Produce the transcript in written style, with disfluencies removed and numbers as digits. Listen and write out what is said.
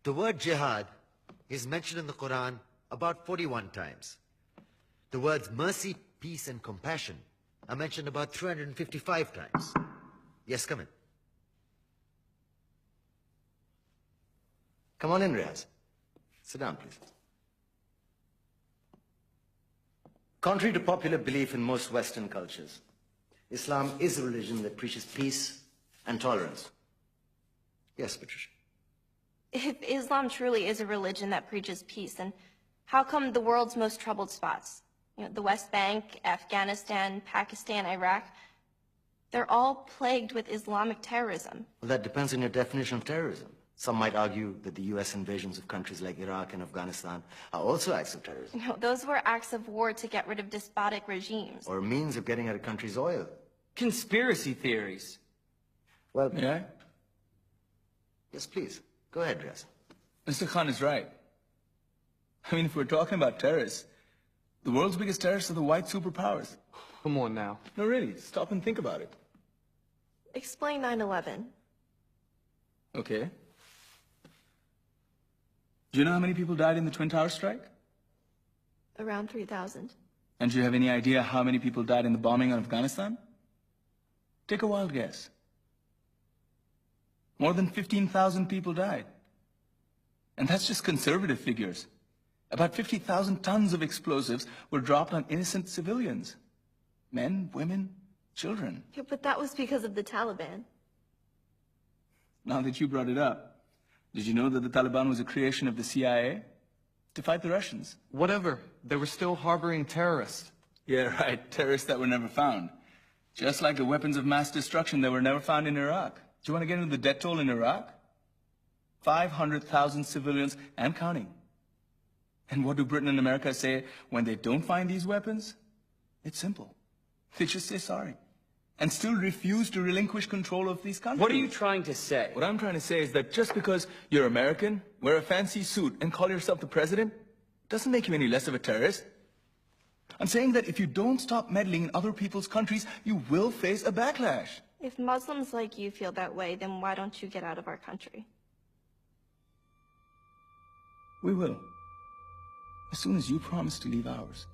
The word jihad is mentioned in the Quran about 41 times. The words mercy, peace, and compassion are mentioned about 355 times. Yes, come in. Come on in, Riaz. Sit down, please. Contrary to popular belief in most Western cultures, Islam is a religion that preaches peace and tolerance. Yes, Patricia. If Islam truly is a religion that preaches peace, then how come the world's most troubled spots, the West Bank, Afghanistan, Pakistan, Iraq, they're all plagued with Islamic terrorism? Well, that depends on your definition of terrorism. Some might argue that the U.S. invasions of countries like Iraq and Afghanistan are also acts of terrorism. No, those were acts of war to get rid of despotic regimes. Or a means of getting at a country's oil. Conspiracy theories. Well, May I? Yes, please. Go ahead, Riaz. Mr. Khan is right. I mean, if we're talking about terrorists, the world's biggest terrorists are the white superpowers. Come on now. No, really, stop and think about it. Explain 9/11. Okay. Do you know how many people died in the Twin Towers strike? Around 3,000. And do you have any idea how many people died in the bombing on Afghanistan? Take a wild guess. More than 15,000 people died. And that's just conservative figures. About 50,000 tons of explosives were dropped on innocent civilians. Men, women, children. Yeah, but that was because of the Taliban. Now that you brought it up, did you know that the Taliban was a creation of the CIA? To fight the Russians. Whatever. They were still harboring terrorists. Yeah, right. Terrorists that were never found. Just like the weapons of mass destruction that were never found in Iraq. Do you want to get into the death toll in Iraq? 500,000 civilians and counting. And what do Britain and America say when they don't find these weapons? It's simple. They just say sorry. And still refuse to relinquish control of these countries. What are you trying to say? What I'm trying to say is that just because you're American, wear a fancy suit, and call yourself the president, doesn't make you any less of a terrorist. I'm saying that if you don't stop meddling in other people's countries, you will face a backlash. If Muslims like you feel that way, then why don't you get out of our country? We will. As soon as you promise to leave ours.